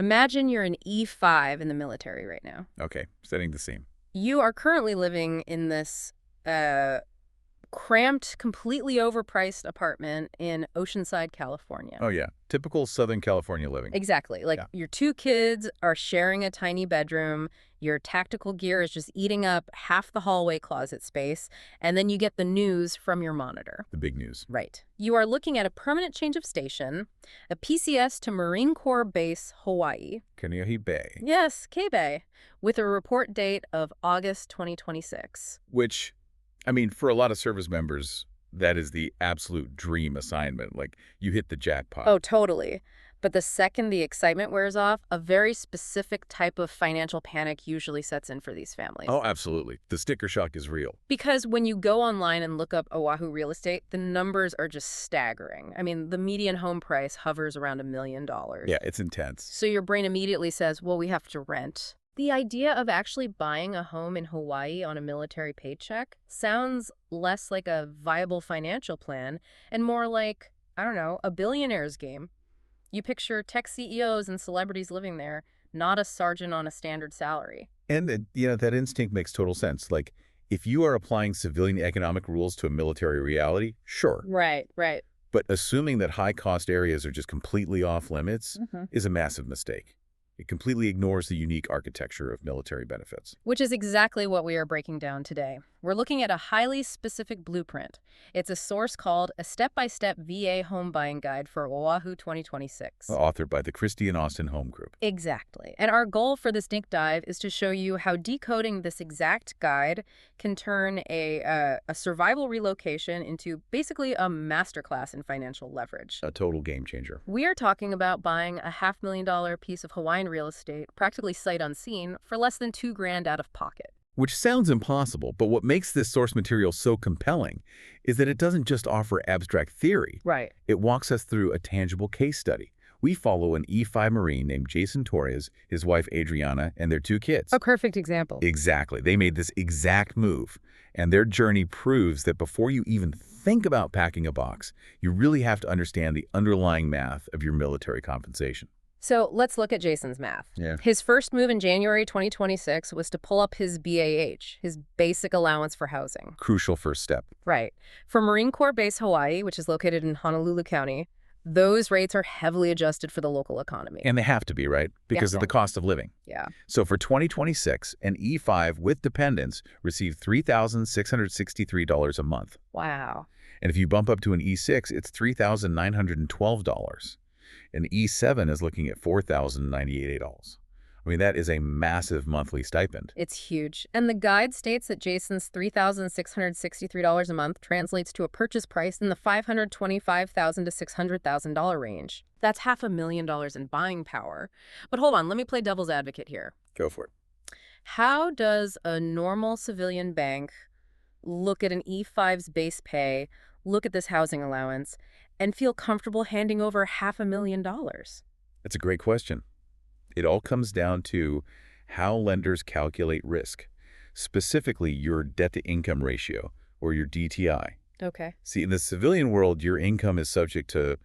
Imagine you're an E5 in the military right now. Okay, setting the scene. You are currently living in this cramped, completely overpriced apartment in Oceanside, California. Oh, yeah. Typical Southern California living. Exactly. Like, Yeah. your two kids are sharing a tiny bedroom. Your tactical gear is just eating up half the hallway closet space. And then you get the news from your monitor. The big news. Right. You are looking at a permanent change of station, a PCS to Marine Corps Base, Hawaii. Kaneohe Bay. Yes, K-Bay, with a report date of August 2026. Which, I mean, for a lot of service members, that is the absolute dream assignment. Like, you hit the jackpot. Oh, totally. But the second the excitement wears off, a very specific type of financial panic usually sets in for these families. Oh, absolutely. The sticker shock is real. Because when you go online and look up Oahu real estate, the numbers are just staggering. I mean, the median home price hovers around $1 million. Yeah, it's intense. So your brain immediately says, well, we have to rent. The idea of actually buying a home in Hawaii on a military paycheck sounds less like a viable financial plan and more like, I don't know, a billionaire's game. You picture tech CEOs and celebrities living there, not a sergeant on a standard salary. And, that instinct makes total sense. Like, if you are applying civilian economic rules to a military reality, sure. Right. But assuming that high-cost areas are just completely off limits is a massive mistake. It completely ignores the unique architecture of military benefits. Which is exactly what we are breaking down today. We're looking at a highly specific blueprint. It's a source called A Step-by-Step VA Home Buying Guide for Oahu 2026. Authored by the Christie and Austin Home Group. Exactly. And our goal for this deep dive is to show you how decoding this exact guide can turn a survival relocation into basically a masterclass in financial leverage. A total game changer. We are talking about buying a $500,000 piece of Hawaiian real estate, practically sight unseen, for less than $2,000 out of pocket. Which sounds impossible, but what makes this source material so compelling is that it doesn't just offer abstract theory. Right. It walks us through a tangible case study. We follow an E5 Marine named Jason Torres, his wife Adriana, and their 2 kids. A perfect example. Exactly. They made this exact move, and their journey proves that before you even think about packing a box, you really have to understand the underlying math of your military compensation. So let's look at Jason's math. Yeah. His first move in January 2026 was to pull up his BAH, his basic allowance for housing. Crucial first step. Right. For Marine Corps Base Hawaii, which is located in Honolulu County, those rates are heavily adjusted for the local economy. And they have to be, right? Because of the cost of living. Yeah. So for 2026, an E5 with dependents received $3,663 a month. Wow. And if you bump up to an E6, it's $3,912. An E7 is looking at $4,098. I mean, that is a massive monthly stipend. It's huge. And the guide states that Jason's $3,663 a month translates to a purchase price in the $525,000 to $600,000 range. That's $500,000 in buying power. But hold on, let me play devil's advocate here. Go for it. How does a normal civilian bank look at an E5's base pay, look at this housing allowance, and feel comfortable handing over $500,000? That's a great question. It all comes down to how lenders calculate risk, specifically your debt-to-income ratio, or your DTI. Okay. See, in the civilian world, your income is subject to,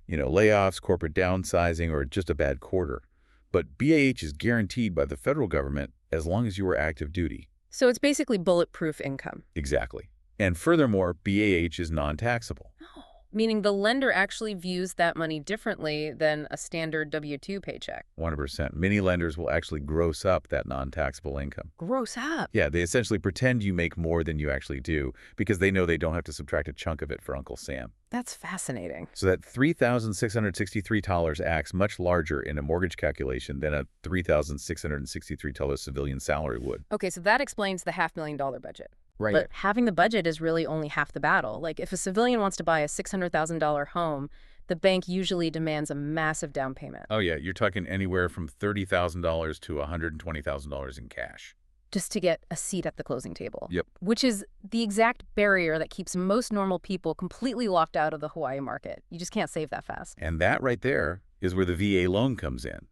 layoffs, corporate downsizing, or just a bad quarter. But BAH is guaranteed by the federal government as long as you are active duty. So it's basically bulletproof income. Exactly. And furthermore, BAH is non-taxable. Oh. Meaning the lender actually views that money differently than a standard W-2 paycheck. 100%. Many lenders will actually gross up that non-taxable income. Gross up? Yeah, they essentially pretend you make more than you actually do because they know they don't have to subtract a chunk of it for Uncle Sam. That's fascinating. So that $3,663 acts much larger in a mortgage calculation than a $3,663 civilian salary would. Okay, so that explains the $500,000 budget. Right. But having the budget is really only half the battle. Like, if a civilian wants to buy a $600,000 home, the bank usually demands a massive down payment. Oh, yeah. You're talking anywhere from $30,000 to $120,000 in cash. Just to get a seat at the closing table. Yep. Which is the exact barrier that keeps most normal people completely locked out of the Hawaii market. You just can't save that fast. And that right there is where the VA loan comes in.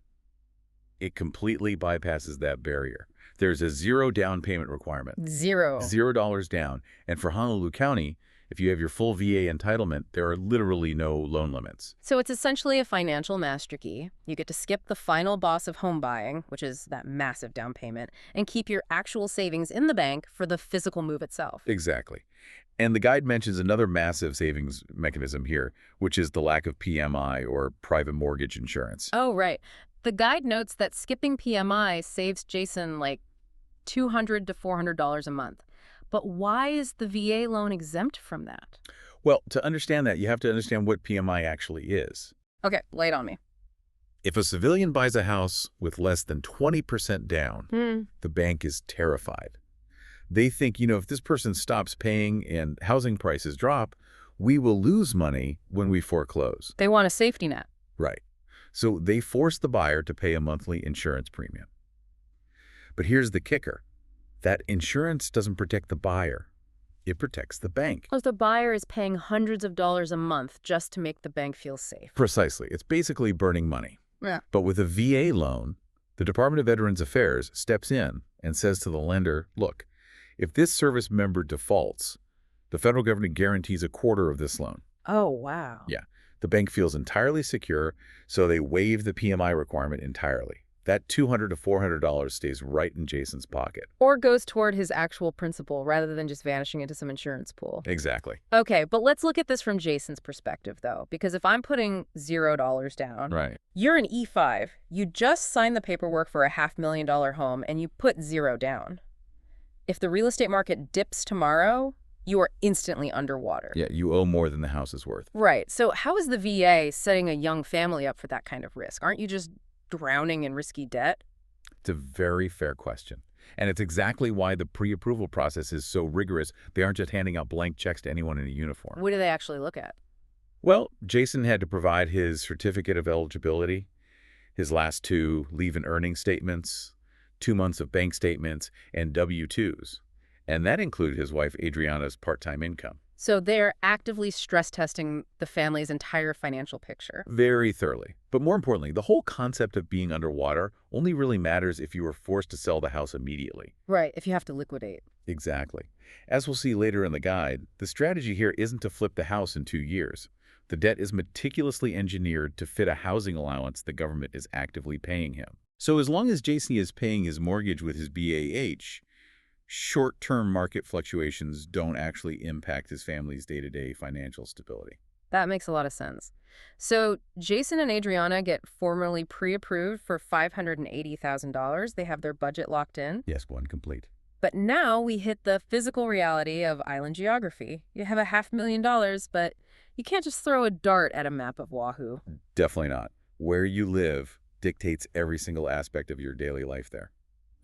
It completely bypasses that barrier. There's a $0 down payment requirement. Zero. $0 down. And for Honolulu County, If you have your full VA entitlement, there are literally no loan limits. So it's essentially a financial master key. You get to skip the final boss of home buying, which is that massive down payment, and keep your actual savings in the bank for the physical move itself. Exactly. And the guide mentions another massive savings mechanism here, which is the lack of PMI, or private mortgage insurance. Oh, right. The guide notes that skipping PMI saves Jason like $200 to $400 a month. But why is the VA loan exempt from that? Well, to understand that, you have to understand what PMI actually is. Okay, lay it on me. If a civilian buys a house with less than 20% down, the bank is terrified. They think, if this person stops paying and housing prices drop, we will lose money when we foreclose. They want a safety net. Right. So they force the buyer to pay a monthly insurance premium. But here's the kicker. That insurance doesn't protect the buyer. It protects the bank. Because the buyer is paying hundreds of dollars a month just to make the bank feel safe. Precisely. It's basically burning money. Yeah. But with a VA loan, the Department of Veterans Affairs steps in and says to the lender, look, if this service member defaults, the federal government guarantees a quarter of this loan. Oh, wow. Yeah. The bank feels entirely secure, so they waive the PMI requirement entirely. That $200 to $400 stays right in Jason's pocket. Or goes toward his actual principal rather than just vanishing into some insurance pool. Exactly. Okay, but let's look at this from Jason's perspective, though, because if I'm putting $0 down, Right. You're an E5. You just signed the paperwork for a $500,000 home and you put 0 down. If the real estate market dips tomorrow, you are instantly underwater. Yeah, you owe more than the house is worth. Right. So how is the VA setting a young family up for that kind of risk? Aren't you just drowning in risky debt? It's a very fair question. And it's exactly why the pre-approval process is so rigorous. They aren't just handing out blank checks to anyone in a uniform. What do they actually look at? Well, Jason had to provide his certificate of eligibility, his last 2 leave and earning statements, 2 months of bank statements, and W-2s. And that included his wife Adriana's part-time income. So they're actively stress testing the family's entire financial picture. Very thoroughly. But more importantly, the whole concept of being underwater only really matters if you were forced to sell the house immediately. Right, if you have to liquidate. Exactly. As we'll see later in the guide, the strategy here isn't to flip the house in 2 years. The debt is meticulously engineered to fit a housing allowance the government is actively paying him. So as long as Jason is paying his mortgage with his BAH, short-term market fluctuations don't actually impact his family's day-to-day financial stability. That makes a lot of sense. So Jason and Adriana get formally pre-approved for $580,000. They have their budget locked in. Yes, one complete. But now we hit the physical reality of island geography. You have a $500,000, but you can't just throw a dart at a map of Oahu. Definitely not. Where you live dictates every single aspect of your daily life there,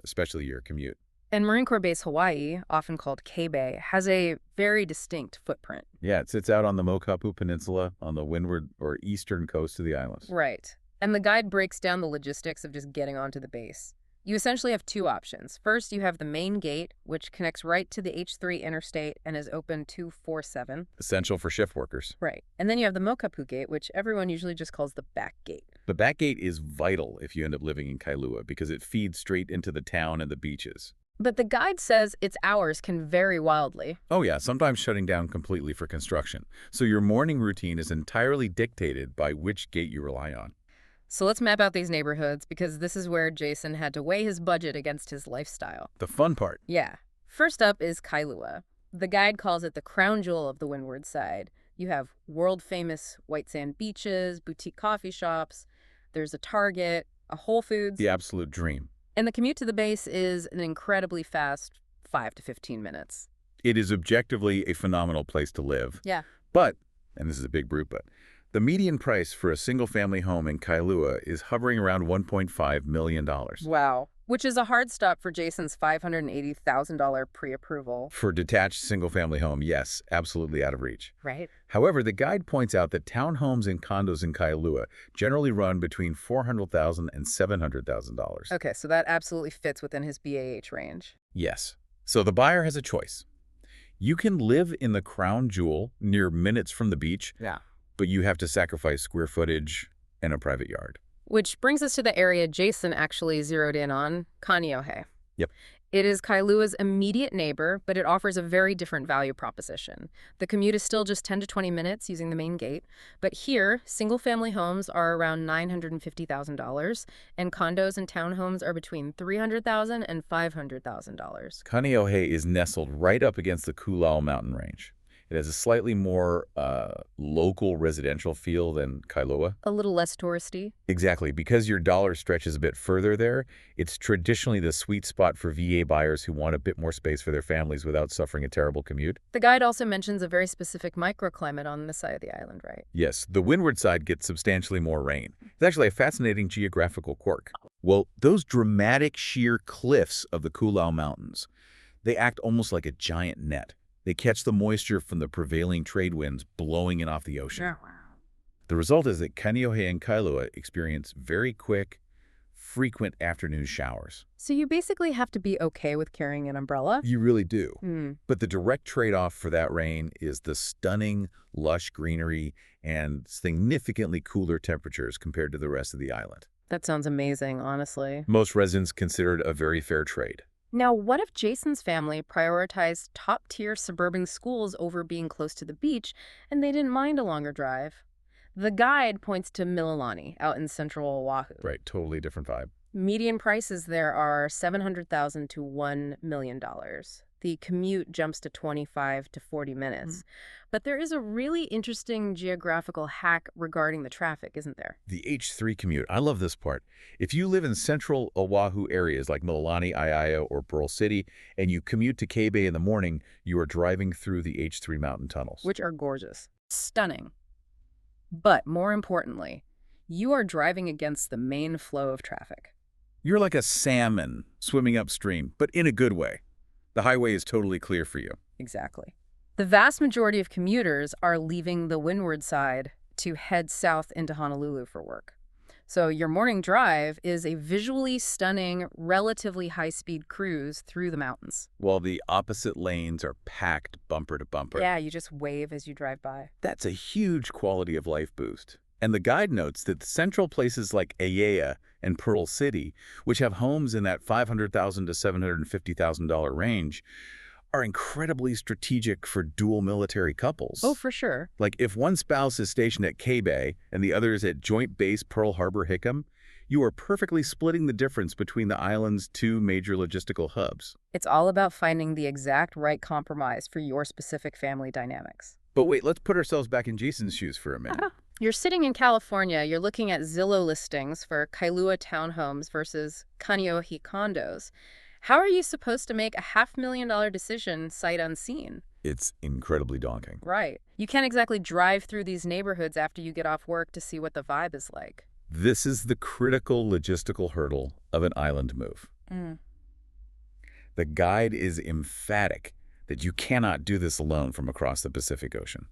especially your commute. And Marine Corps Base Hawaii, often called K-Bay, has a very distinct footprint. Yeah, it sits out on the Mokapu Peninsula on the windward or eastern coast of the islands. Right. And the guide breaks down the logistics of just getting onto the base. You essentially have 2 options. First, you have the main gate, which connects right to the H3 interstate and is open 24/7. Essential for shift workers. Right. And then you have the Mokapu gate, which everyone usually just calls the back gate. The back gate is vital if you end up living in Kailua because it feeds straight into the town and the beaches. But the guide says its hours can vary wildly. Oh yeah, sometimes shutting down completely for construction. So your morning routine is entirely dictated by which gate you rely on. So let's map out these neighborhoods because this is where Jason had to weigh his budget against his lifestyle. The fun part. Yeah. First up is Kailua. The guide calls it the crown jewel of the Windward Side. You have world-famous white sand beaches, boutique coffee shops, there's a Target, a Whole Foods. The absolute dream. And the commute to the base is an incredibly fast 5 to 15 minutes. It is objectively a phenomenal place to live. Yeah. But, and this is a big brute, but the median price for a single-family home in Kailua is hovering around $1.5 million. Wow. Which is a hard stop for Jason's $580,000 pre-approval. For a detached single-family home, yes, absolutely out of reach. Right. However, the guide points out that townhomes and condos in Kailua generally run between $400,000 and $700,000. Okay, so that absolutely fits within his BAH range. Yes. So the buyer has a choice. You can live in the crown jewel near minutes from the beach, Yeah. but you have to sacrifice square footage and a private yard. Which brings us to the area Jason actually zeroed in on, Kaneohe. Yep. It is Kailua's immediate neighbor, but it offers a very different value proposition. The commute is still just 10 to 20 minutes using the main gate, but here, single-family homes are around $950,000, and condos and townhomes are between $300,000 and $500,000. Kaneohe is nestled right up against the Kūlau mountain range. It has a slightly more local residential feel than Kailua. A little less touristy. Exactly. Because your dollar stretches a bit further there, it's traditionally the sweet spot for VA buyers who want a bit more space for their families without suffering a terrible commute. The guide also mentions a very specific microclimate on this side of the island, right? Yes, the Windward Side gets substantially more rain. It's actually a fascinating geographical quirk. Well, those dramatic sheer cliffs of the Kūlau Mountains, they act almost like a giant net. They catch the moisture from the prevailing trade winds blowing in off the ocean. Yeah. The result is that Kaneohe and Kailua experience very quick, frequent afternoon showers. So you basically have to be okay with carrying an umbrella? You really do. But the direct trade-off for that rain is the stunning, lush greenery and significantly cooler temperatures compared to the rest of the island. That sounds amazing, honestly. Most residents consider it a very fair trade. Now, what if Jason's family prioritized top-tier suburban schools over being close to the beach, and they didn't mind a longer drive? The guide points to Mililani, out in central Oahu. Right, totally different vibe. Median prices there are $700,000 to $1 million. The commute jumps to 25 to 40 minutes. But there is a really interesting geographical hack regarding the traffic, isn't there? The H3 commute. I love this part. If you live in central Oahu areas like Mililani, Aiaia, or Pearl City, and you commute to Kaneohe Bay in the morning, you are driving through the H3 mountain tunnels. Which are gorgeous. Stunning. But more importantly, you are driving against the main flow of traffic. You're like a salmon swimming upstream, but in a good way. The highway is totally clear for you. Exactly. The vast majority of commuters are leaving the Windward Side to head south into Honolulu for work. So your morning drive is a visually stunning, relatively high-speed cruise through the mountains. While the opposite lanes are packed bumper to bumper. Yeah, you just wave as you drive by. That's a huge quality of life boost. And the guide notes that central places like Aiaia and Pearl City, which have homes in that $500,000 to $750,000 range, are incredibly strategic for dual military couples. Oh, for sure. Like if one spouse is stationed at Kaneohe Bay and the other is at Joint Base Pearl Harbor Hickam, you are perfectly splitting the difference between the island's two major logistical hubs. It's all about finding the exact right compromise for your specific family dynamics. But wait, let's put ourselves back in Jason's shoes for a minute. You're sitting in California, you're looking at Zillow listings for Kailua townhomes versus Kaneohe condos. How are you supposed to make a $500,000 decision sight unseen? It's incredibly daunting. Right. You can't exactly drive through these neighborhoods after you get off work to see what the vibe is like. This is the critical logistical hurdle of an island move. The guide is emphatic that you cannot do this alone from across the Pacific Ocean.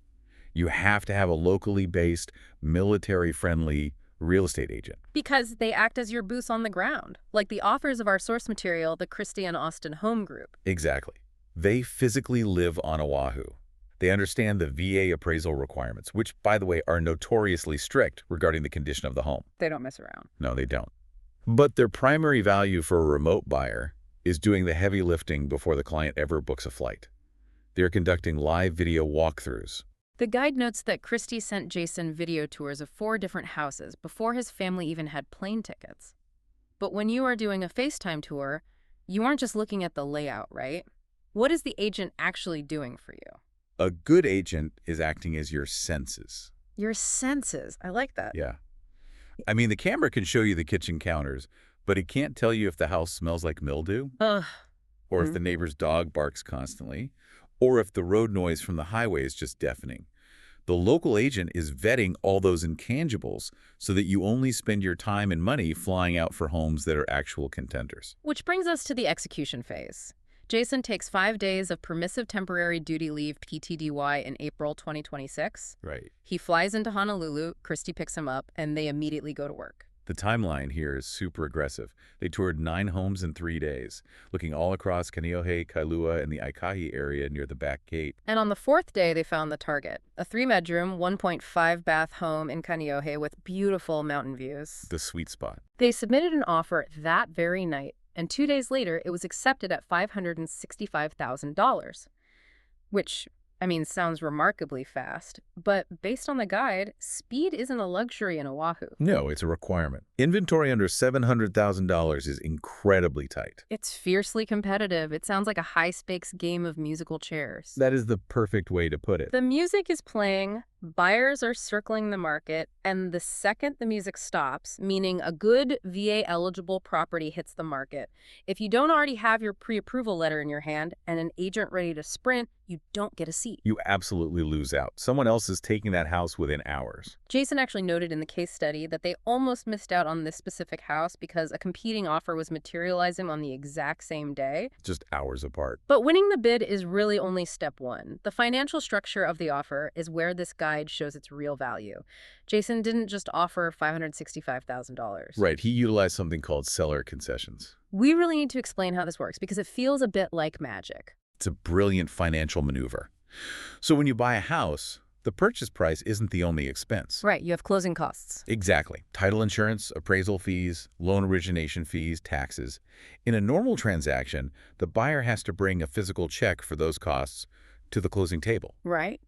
You have to have a locally based, military-friendly real estate agent. Because they act as your boots on the ground, like the authors of our source material, the Christie and Austin Home Group. Exactly. They physically live on Oahu. They understand the VA appraisal requirements, which, by the way, are notoriously strict regarding the condition of the home. They don't mess around. No, they don't. But their primary value for a remote buyer is doing the heavy lifting before the client ever books a flight. They're conducting live video walkthroughs. The guide notes that Christie sent Jason video tours of 4 different houses before his family even had plane tickets. But when you are doing a FaceTime tour, you aren't just looking at the layout, right? What is the agent actually doing for you? A good agent is acting as your senses. Your senses. I like that. Yeah. I mean, the camera can show you the kitchen counters, but it can't tell you if the house smells like mildew, or if the neighbor's dog barks constantly, or if the road noise from the highway is just deafening. The local agent is vetting all those intangibles so that you only spend your time and money flying out for homes that are actual contenders. Which brings us to the execution phase. Jason takes 5 days of permissive temporary duty leave PTDY in April 2026. Right. He flies into Honolulu, Christie picks him up, and they immediately go to work. The timeline here is super aggressive. They toured 9 homes in 3 days, looking all across Kaneohe, Kailua, and the Aikahi area near the back gate. And on the 4th day, they found the target, a 3-bedroom, 1.5-bath home in Kaneohe with beautiful mountain views. The sweet spot. They submitted an offer that very night, and 2 days later it was accepted at $565,000, which, I mean, sounds remarkably fast, but based on the guide, speed isn't a luxury in Oahu. No, it's a requirement. Inventory under $700,000 is incredibly tight. It's fiercely competitive. It sounds like a high-stakes game of musical chairs. That is the perfect way to put it. The music is playing, buyers are circling the market, and the second the music stops, meaning a good VA-eligible property hits the market, if you don't already have your pre-approval letter in your hand and an agent ready to sprint, you don't get a seat. You absolutely lose out. Someone else is taking that house within hours. Jason actually noted in the case study that they almost missed out on this specific house because a competing offer was materializing on the exact same day. Just hours apart. But winning the bid is really only step one. The financial structure of the offer is where this guide shows its real value. Jason didn't just offer $565,000. Right, he utilized something called seller concessions. We really need to explain how this works because it feels a bit like magic. It's a brilliant financial maneuver. So when you buy a house, the purchase price isn't the only expense. Right, you have closing costs. Exactly. Title insurance, appraisal fees, loan origination fees, taxes. In a normal transaction, the buyer has to bring a physical check for those costs to the closing table. Right.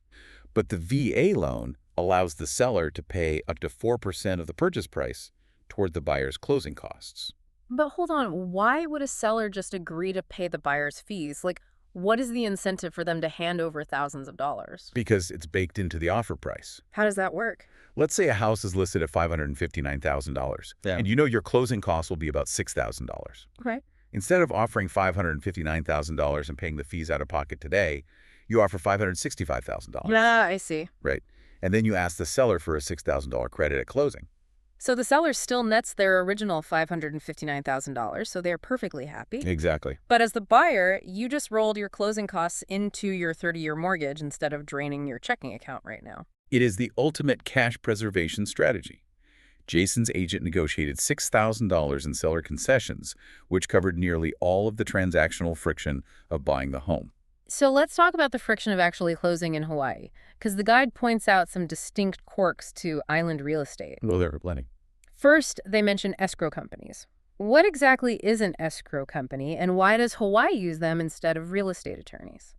But the VA loan allows the seller to pay up to 4% of the purchase price toward the buyer's closing costs. But hold on, why would a seller just agree to pay the buyer's fees? Like, what is the incentive for them to hand over thousands of dollars? Because it's baked into the offer price. How does that work? Let's say a house is listed at $559,000, and you know your closing costs will be about $6,000. Okay. Instead of offering $559,000 and paying the fees out of pocket today, you offer $565,000. Yeah, I see. Right. And then you ask the seller for a $6,000 credit at closing. So the seller still nets their original $559,000, so they're perfectly happy. Exactly. But as the buyer, you just rolled your closing costs into your 30-year mortgage instead of draining your checking account right now. It is the ultimate cash preservation strategy. Jason's agent negotiated $6,000 in seller concessions, which covered nearly all of the transactional friction of buying the home. So let's talk about the friction of actually closing in Hawaii, because the guide points out some distinct quirks to island real estate. Well, there are plenty. First, they mention escrow companies. What exactly is an escrow company, and why does Hawaii use them instead of real estate attorneys?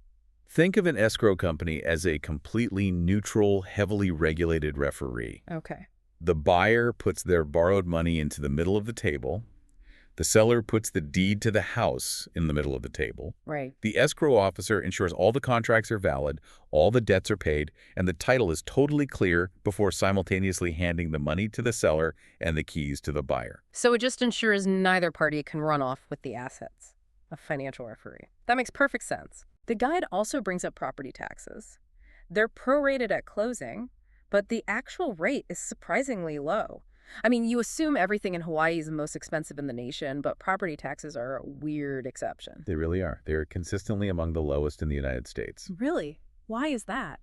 Think of an escrow company as a completely neutral, heavily regulated referee. Okay. The buyer puts their borrowed money into the middle of the table. The seller puts the deed to the house in the middle of the table. Right. The escrow officer ensures all the contracts are valid, all the debts are paid, and the title is totally clear before simultaneously handing the money to the seller and the keys to the buyer. So it just ensures neither party can run off with the assets. A financial referee. That makes perfect sense. The guide also brings up property taxes. They're prorated at closing, but the actual rate is surprisingly low. I mean, you assume everything in Hawaii is the most expensive in the nation, but property taxes are a weird exception. They really are. They're consistently among the lowest in the United States. Really? Why is that?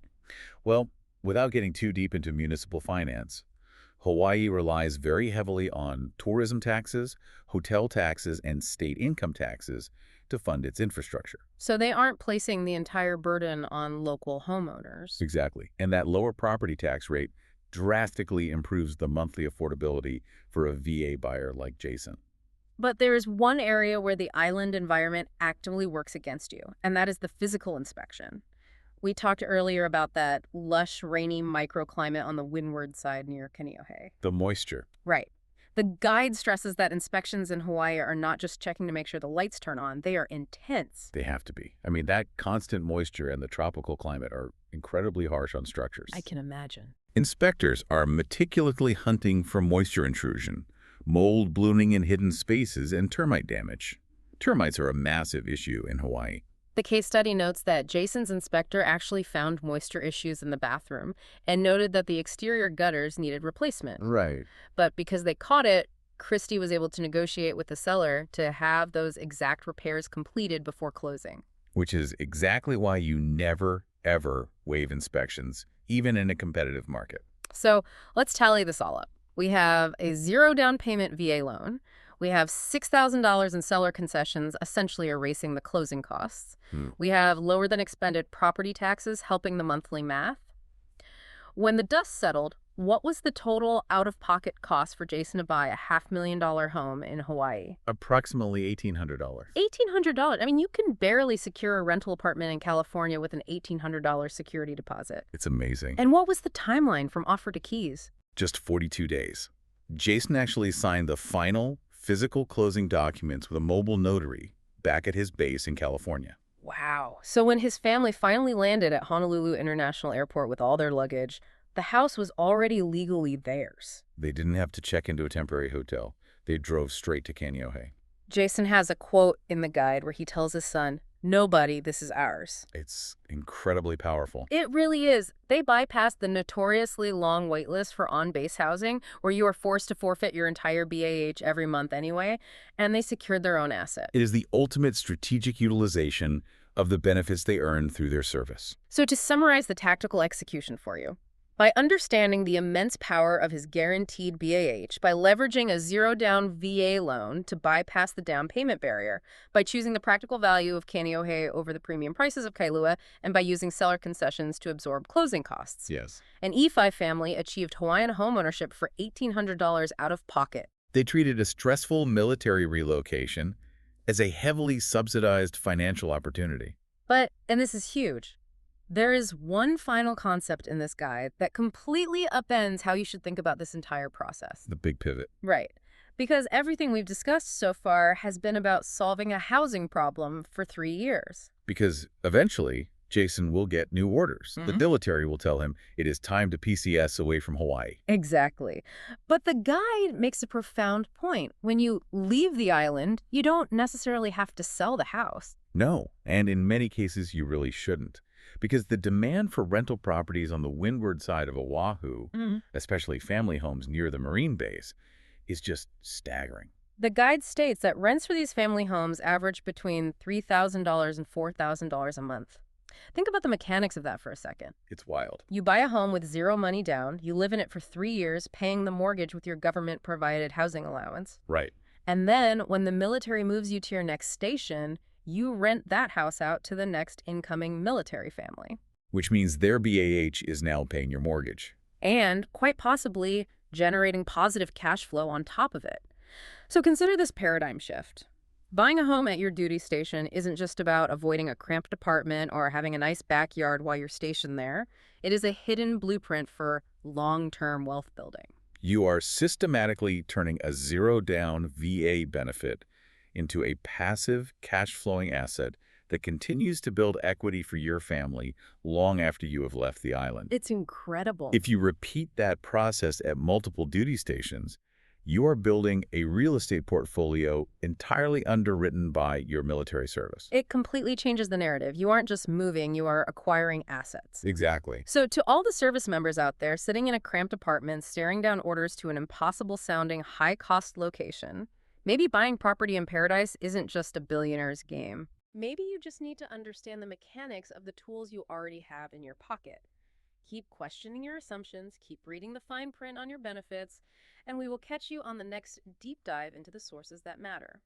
Well, without getting too deep into municipal finance, Hawaii relies very heavily on tourism taxes, hotel taxes, and state income taxes to fund its infrastructure. So they aren't placing the entire burden on local homeowners. Exactly. And that lower property tax rate drastically improves the monthly affordability for a VA buyer like Jason. But there is one area where the island environment actively works against you, and that is the physical inspection. We talked earlier about that lush, rainy microclimate on the Windward Side near Kaneohe. The moisture. Right. The guide stresses that inspections in Hawaii are not just checking to make sure the lights turn on, they are intense. They have to be. I mean, that constant moisture and the tropical climate are incredibly harsh on structures. I can imagine. Inspectors are meticulously hunting for moisture intrusion, mold blooming in hidden spaces, and termite damage. Termites are a massive issue in Hawaii. The case study notes that Jason's inspector actually found moisture issues in the bathroom and noted that the exterior gutters needed replacement. Right. But because they caught it, Christy was able to negotiate with the seller to have those exact repairs completed before closing. Which is exactly why you never, ever waive inspections, even in a competitive market. So let's tally this all up. We have a zero down payment VA loan. We have $6,000 in seller concessions, essentially erasing the closing costs. We have lower than expended property taxes, helping the monthly math. When the dust settled, what was the total out-of-pocket cost for Jason to buy a $500,000 home in Hawaii? Approximately $1,800. $1,800. I mean, you can barely secure a rental apartment in California with an $1,800 security deposit. It's amazing. And what was the timeline from offer to keys? Just 42 days. Jason actually signed the final physical closing documents with a mobile notary back at his base in California. Wow. So when his family finally landed at Honolulu International Airport with all their luggage, the house was already legally theirs. They didn't have to check into a temporary hotel. They drove straight to Kaneohe. Jason has a quote in the guide where he tells his son, "Nobody, this is ours." It's incredibly powerful. It really is. They bypassed the notoriously long wait list for on-base housing, where you are forced to forfeit your entire BAH every month anyway, and they secured their own asset. It is the ultimate strategic utilization of the benefits they earn through their service. So to summarize the tactical execution for you, by understanding the immense power of his guaranteed BAH, by leveraging a zero-down VA loan to bypass the down payment barrier, by choosing the practical value of Kaneohe over the premium prices of Kailua, and by using seller concessions to absorb closing costs. Yes. An E5 family achieved Hawaiian homeownership for $1,800 out of pocket. They treated a stressful military relocation as a heavily subsidized financial opportunity. But, and this is huge, there is one final concept in this guide that completely upends how you should think about this entire process. The big pivot. Right. Because everything we've discussed so far has been about solving a housing problem for 3 years. Because eventually, Jason will get new orders. The military will tell him it is time to PCS away from Hawaii. Exactly. But the guide makes a profound point. When you leave the island, you don't necessarily have to sell the house. No, and in many cases you really shouldn't. Because the demand for rental properties on the Windward Side of Oahu, especially family homes near the Marine base, is just staggering. The guide states that rents for these family homes average between $3,000 and $4,000 a month. Think about the mechanics of that for a second. It's wild. You buy a home with zero money down, you live in it for 3 years, paying the mortgage with your government-provided housing allowance. Right. And then, when the military moves you to your next station, you rent that house out to the next incoming military family. Which means their BAH is now paying your mortgage. And, quite possibly, generating positive cash flow on top of it. So consider this paradigm shift. Buying a home at your duty station isn't just about avoiding a cramped apartment or having a nice backyard while you're stationed there. It is a hidden blueprint for long-term wealth building. You are systematically turning a zero-down VA benefit into a passive, cash-flowing asset that continues to build equity for your family long after you have left the island. It's incredible. If you repeat that process at multiple duty stations, you are building a real estate portfolio entirely underwritten by your military service. It completely changes the narrative. You aren't just moving, you are acquiring assets. Exactly. So to all the service members out there sitting in a cramped apartment, staring down orders to an impossible-sounding high-cost location, maybe buying property in paradise isn't just a billionaire's game. Maybe you just need to understand the mechanics of the tools you already have in your pocket. Keep questioning your assumptions, keep reading the fine print on your benefits, and we will catch you on the next deep dive into the sources that matter.